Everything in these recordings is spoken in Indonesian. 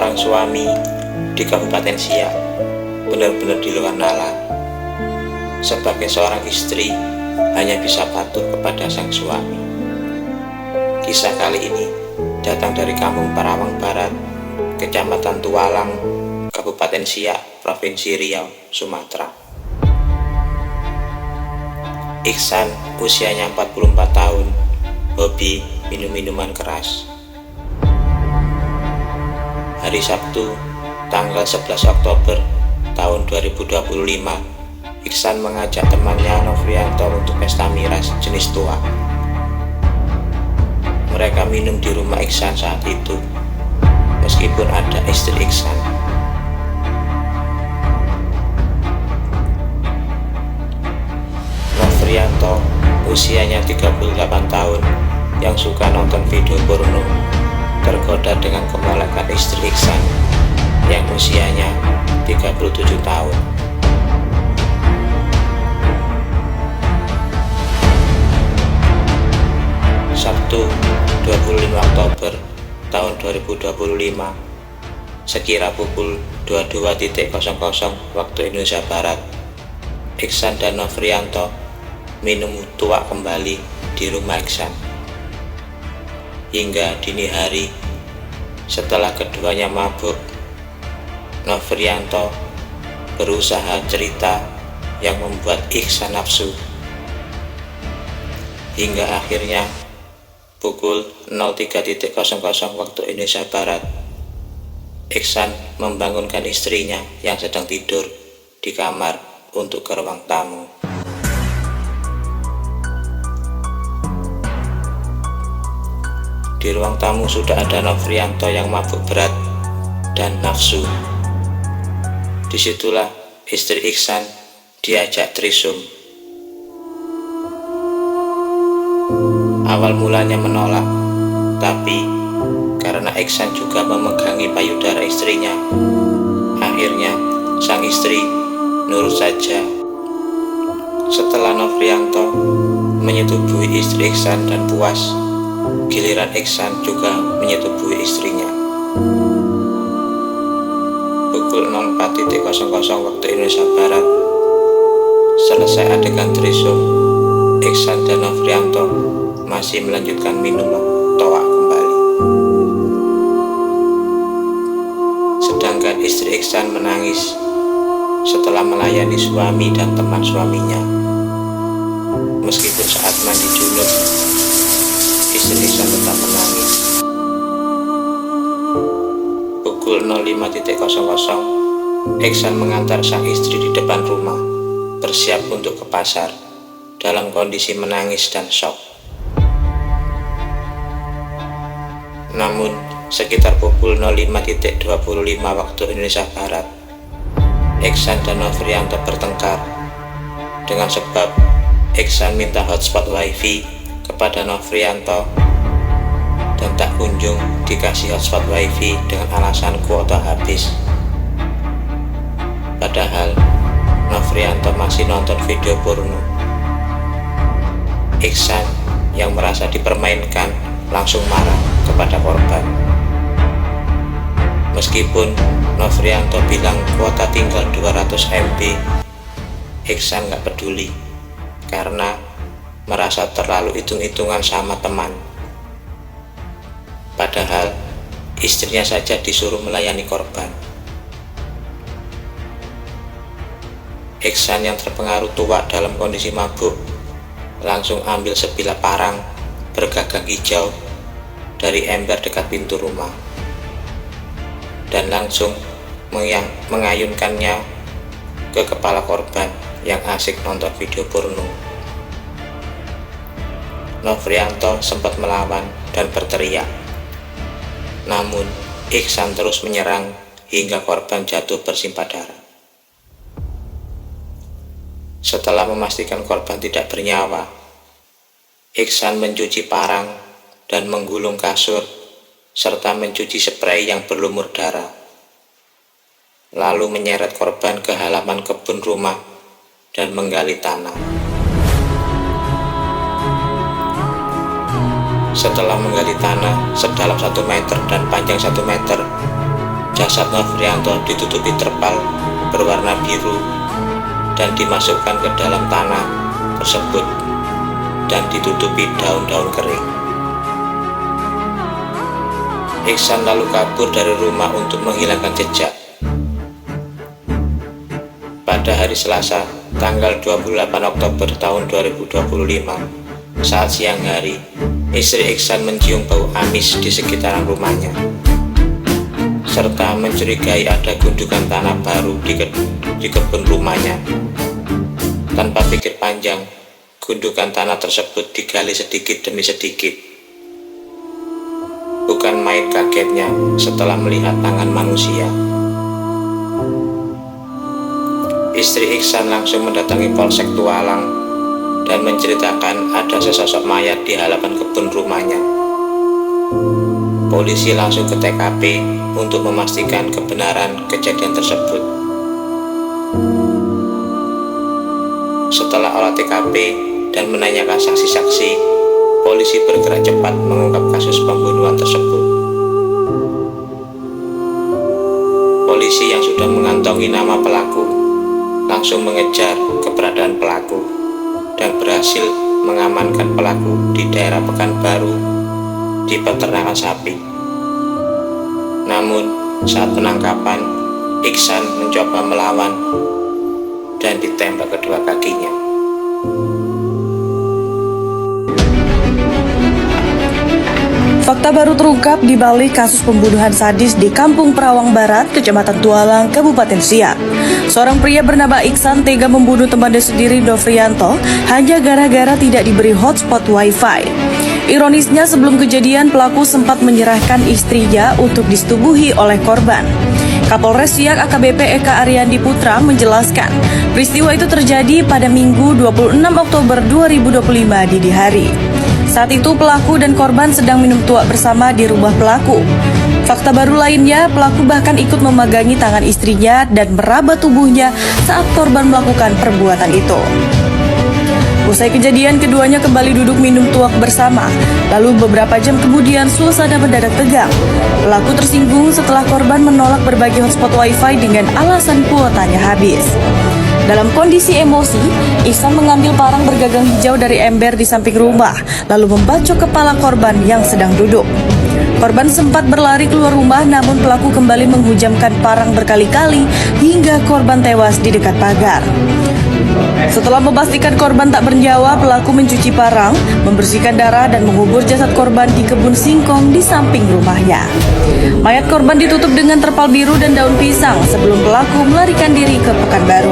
seorang suami di Kabupaten Siak benar-benar di luar nalar. Sebagai seorang istri, hanya bisa patuh kepada sang suami. Kisah kali ini datang dari Kampung Parawang Barat, Kecamatan Tualang, Kabupaten Siak, Provinsi Riau, Sumatera. Iksan usianya 44 tahun, hobi minum minuman keras. Hari Sabtu, tanggal 11 Oktober tahun 2025, Iksan mengajak temannya Novrianto untuk pesta miras jenis tua. Mereka minum di rumah Iksan saat itu, meskipun ada istri Iksan. Novrianto usianya 38 tahun yang suka nonton video porno, tergoda dengan kemolekan istri Iksan yang usianya 37 tahun. Sabtu 25 Oktober tahun 2025, sekira pukul 22.00 waktu Indonesia Barat, Iksan dan Novrianto minum tuak kembali di rumah Iksan. Hingga dini hari, setelah keduanya mabuk, Novrianto berusaha cerita yang membuat Iksan nafsu. Hingga akhirnya pukul 03.00 waktu Indonesia Barat, Iksan membangunkan istrinya yang sedang tidur di kamar untuk ke ruang tamu. Di ruang tamu sudah ada Novrianto yang mabuk berat dan nafsu. Disitulah istri Iksan diajak trisum. Awal mulanya menolak, tapi karena Iksan juga memegangi payudara istrinya, akhirnya sang istri nurut saja. Setelah Novrianto menyetubuhi istri Iksan dan puas, giliran Iksan juga menyetubuhi istrinya. Pukul 04.00 waktu Indonesia Barat, selesai adegan trisum, Iksan dan Novrianto masih melanjutkan minum toak kembali. Sedangkan istri Iksan menangis setelah melayani suami dan teman suaminya. Meskipun saat mandi junub, istri Iksan tetap menangis. Pukul 05.00, Iksan mengantar sang istri di depan rumah, bersiap untuk ke pasar, dalam kondisi menangis dan shock. Namun, sekitar pukul 05.25 waktu Indonesia Barat, Iksan dan Novrianto bertengkar dengan sebab Iksan minta hotspot wifi kepada Novrianto dan tak kunjung dikasih hotspot wifi dengan alasan kuota habis. Padahal Novrianto masih nonton video porno. Iksan yang merasa dipermainkan langsung marah kepada korban. Meskipun Novrianto bilang kuota tinggal 200 MB, Iksan gak peduli karena merasa terlalu hitung-hitungan sama teman. Padahal istrinya saja disuruh melayani korban. Iksan yang terpengaruh tuak dalam kondisi mabuk langsung ambil sebilah parang bergagang hijau dari ember dekat pintu rumah dan langsung mengayunkannya ke kepala korban yang asik nonton video porno. Novrianto sempat melawan dan berteriak, namun Iksan terus menyerang hingga korban jatuh bersimpah darah. Setelah memastikan korban tidak bernyawa, Iksan mencuci parang dan menggulung kasur serta mencuci spray yang berlumur darah, lalu menyeret korban ke halaman kebun rumah dan menggali tanah. Setelah menggali tanah sedalam 1 meter dan panjang 1 meter, jasad Nofrianto ditutupi terpal berwarna biru dan dimasukkan ke dalam tanah tersebut dan ditutupi daun-daun kering. Iksan lalu kabur dari rumah untuk menghilangkan jejak. Pada hari Selasa, tanggal 28 Oktober tahun 2025, saat siang hari, istri Iksan mencium bau amis di sekitaran rumahnya, serta mencurigai ada gundukan tanah baru di kebun rumahnya. Tanpa pikir panjang, gundukan tanah tersebut digali sedikit demi sedikit. Bukan main kagetnya setelah melihat tangan manusia. Istri Iksan langsung mendatangi Polsek Tualang dan menceritakan ada sesosok mayat di halaman kebun rumahnya. Polisi langsung ke TKP untuk memastikan kebenaran kejadian tersebut. Setelah olah TKP dan menanyakan saksi-saksi, polisi bergerak cepat mengungkap kasus pembunuhan tersebut. Polisi yang sudah mengantongi nama pelaku langsung mengejar keberadaan pelaku dan berhasil mengamankan pelaku di daerah Pekanbaru di peternakan sapi. Namun saat penangkapan, Iksan mencoba melawan dan ditembak kedua kakinya. Fakta baru terungkap di balik kasus pembunuhan sadis di Kampung Perawang Barat, Kecamatan Tualang, Kabupaten Siak. Seorang pria bernama Iksan tega membunuh temannya sendiri, Nofrianto, hanya gara-gara tidak diberi hotspot Wi-Fi. Ironisnya, sebelum kejadian, pelaku sempat menyerahkan istrinya untuk disetubuhi oleh korban. Kapolres Siak AKBP Eka Ariandi Putra menjelaskan, peristiwa itu terjadi pada Minggu 26 Oktober 2025 dini hari. Saat itu pelaku dan korban sedang minum tuak bersama di rumah pelaku. Fakta baru lainnya, pelaku bahkan ikut memegangi tangan istrinya dan meraba tubuhnya saat korban melakukan perbuatan itu. Usai kejadian, keduanya kembali duduk minum tuak bersama. Lalu beberapa jam kemudian suasana mendadak tegang. Pelaku tersinggung setelah korban menolak berbagi hotspot Wi-Fi dengan alasan kuotanya habis. Dalam kondisi emosi, Iksan mengambil parang bergagang hijau dari ember di samping rumah, lalu membacok kepala korban yang sedang duduk. Korban sempat berlari keluar rumah, namun pelaku kembali menghujamkan parang berkali-kali hingga korban tewas di dekat pagar. Setelah memastikan korban tak bernyawa, pelaku mencuci parang, membersihkan darah dan mengubur jasad korban di kebun singkong di samping rumahnya. Mayat korban ditutup dengan terpal biru dan daun pisang sebelum pelaku melarikan diri ke Pekanbaru.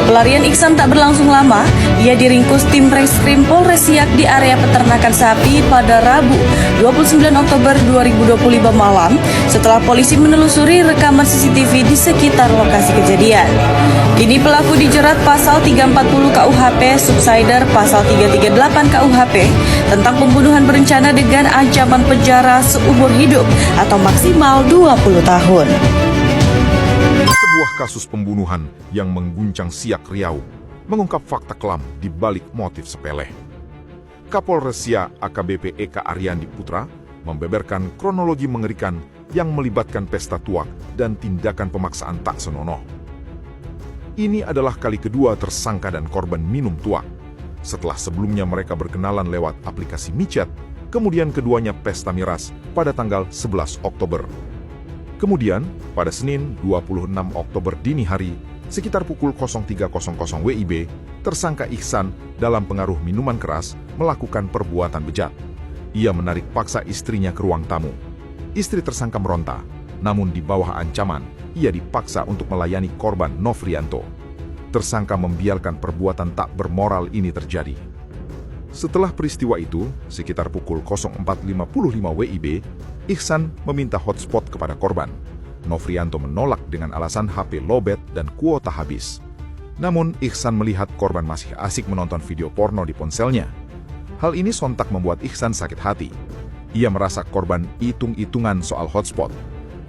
Pelarian Iksan tak berlangsung lama, ia diringkus tim Reskrim Polres Siak di area peternakan sapi pada Rabu 29 Oktober 2025 malam setelah polisi menelusuri rekaman CCTV di sekitar lokasi kejadian. Kini pelaku dijerat pasal 340 KUHP, subsider pasal 338 KUHP tentang pembunuhan berencana dengan ancaman penjara seumur hidup atau maksimal 20 tahun. Sebuah kasus pembunuhan yang mengguncang Siak Riau mengungkap fakta kelam di balik motif sepele. Kapolres Siak AKBP Eka Ariandi Putra membeberkan kronologi mengerikan yang melibatkan pesta tuak dan tindakan pemaksaan tak senonoh. Ini adalah kali kedua tersangka dan korban minum tuak. Setelah sebelumnya mereka berkenalan lewat aplikasi micet, kemudian keduanya pesta miras pada tanggal 11 Oktober. Kemudian, pada Senin 26 Oktober dini hari, sekitar pukul 03.00 WIB, tersangka Iksan dalam pengaruh minuman keras melakukan perbuatan bejat. Ia menarik paksa istrinya ke ruang tamu. Istri tersangka meronta, namun di bawah ancaman, ia dipaksa untuk melayani korban Nofrianto. Tersangka membiarkan perbuatan tak bermoral ini terjadi. Setelah peristiwa itu, sekitar pukul 04.55 WIB, Iksan meminta hotspot kepada korban. Nofrianto menolak dengan alasan HP lowbat dan kuota habis. Namun, Iksan melihat korban masih asik menonton video porno di ponselnya. Hal ini sontak membuat Iksan sakit hati. Ia merasa korban hitung-hitungan soal hotspot.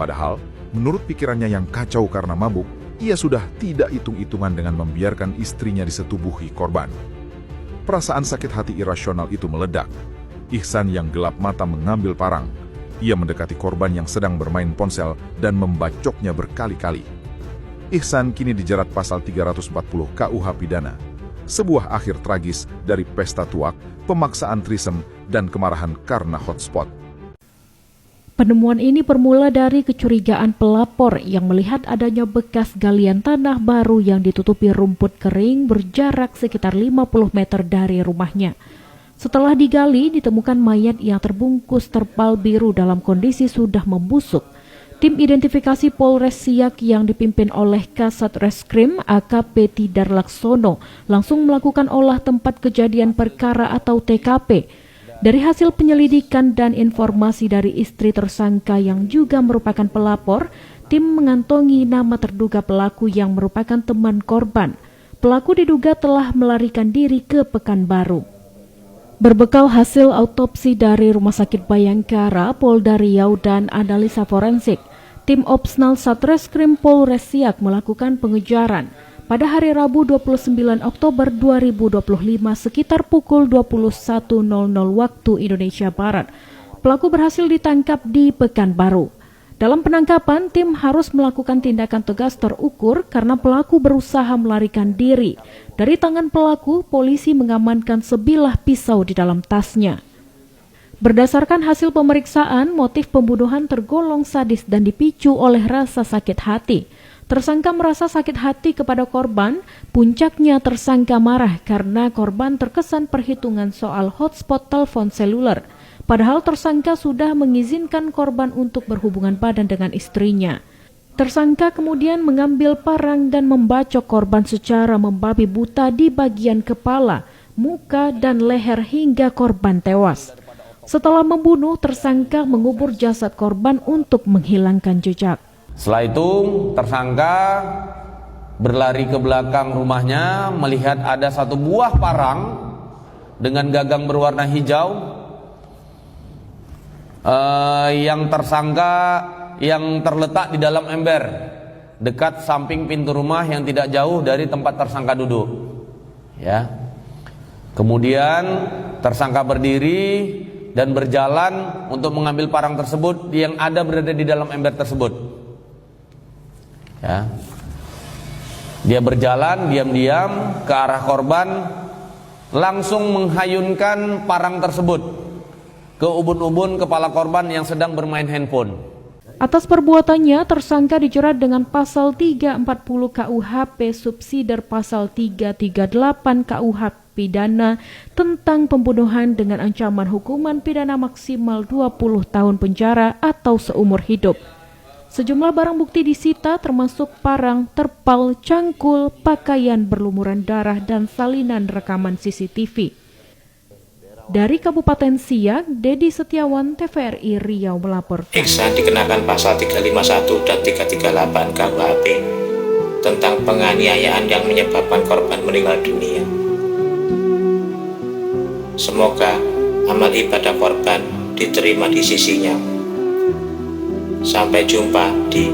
Padahal, menurut pikirannya yang kacau karena mabuk, ia sudah tidak hitung-hitungan dengan membiarkan istrinya disetubuhi korban. Perasaan sakit hati irasional itu meledak. Iksan yang gelap mata mengambil parang. Ia mendekati korban yang sedang bermain ponsel dan membacoknya berkali-kali. Ihsan kini dijerat pasal 340 KUH Pidana. Sebuah akhir tragis dari pesta tuak, pemaksaan trisem, dan kemarahan karena hotspot. Penemuan ini bermula dari kecurigaan pelapor yang melihat adanya bekas galian tanah baru yang ditutupi rumput kering berjarak sekitar 50 meter dari rumahnya. Setelah digali, ditemukan mayat yang terbungkus terpal biru dalam kondisi sudah membusuk. Tim identifikasi Polres Siak yang dipimpin oleh Kasat Reskrim AKP Tidar Laksono langsung melakukan olah tempat kejadian perkara atau TKP. Dari hasil penyelidikan dan informasi dari istri tersangka yang juga merupakan pelapor, tim mengantongi nama terduga pelaku yang merupakan teman korban. Pelaku diduga telah melarikan diri ke Pekanbaru. Berbekal hasil autopsi dari Rumah Sakit Bayangkara, Polda Riau, dan analisa forensik, tim Opsnal Satreskrim Polres Siak melakukan pengejaran. Pada hari Rabu 29 Oktober 2025 sekitar pukul 21.00 waktu Indonesia Barat, pelaku berhasil ditangkap di Pekanbaru. Dalam penangkapan, tim harus melakukan tindakan tegas terukur karena pelaku berusaha melarikan diri. Dari tangan pelaku, polisi mengamankan sebilah pisau di dalam tasnya. Berdasarkan hasil pemeriksaan, motif pembunuhan tergolong sadis dan dipicu oleh rasa sakit hati. Tersangka merasa sakit hati kepada korban, puncaknya tersangka marah karena korban terkesan perhitungan soal hotspot telepon seluler. Padahal tersangka sudah mengizinkan korban untuk berhubungan badan dengan istrinya. Tersangka kemudian mengambil parang dan membacok korban secara membabi buta di bagian kepala, muka, dan leher hingga korban tewas. Setelah membunuh, tersangka mengubur jasad korban untuk menghilangkan jejak. Setelah itu, tersangka berlari ke belakang rumahnya melihat ada satu buah parang dengan gagang berwarna hijau yang terletak di dalam ember dekat samping pintu rumah yang tidak jauh dari tempat tersangka duduk. Ya. Kemudian tersangka berdiri dan berjalan untuk mengambil parang tersebut yang ada berada di dalam ember tersebut. Ya. Dia berjalan diam-diam ke arah korban, langsung menghayunkan parang tersebut ke ubun-ubun kepala korban yang sedang bermain handphone. Atas perbuatannya, tersangka dijerat dengan pasal 340 KUHP subsidiar pasal 338 KUH Pidana tentang pembunuhan dengan ancaman hukuman pidana maksimal 20 tahun penjara atau seumur hidup. Sejumlah barang bukti disita termasuk parang, terpal, cangkul, pakaian berlumuran darah, dan salinan rekaman CCTV. Dari Kabupaten Siak, Dedi Setiawan, TVRI Riau melaporkan. Ihsan dikenakan pasal 351 dan 338 KUHP tentang penganiayaan yang menyebabkan korban meninggal dunia. Semoga amal ibadah korban diterima di sisinya. Sampai jumpa di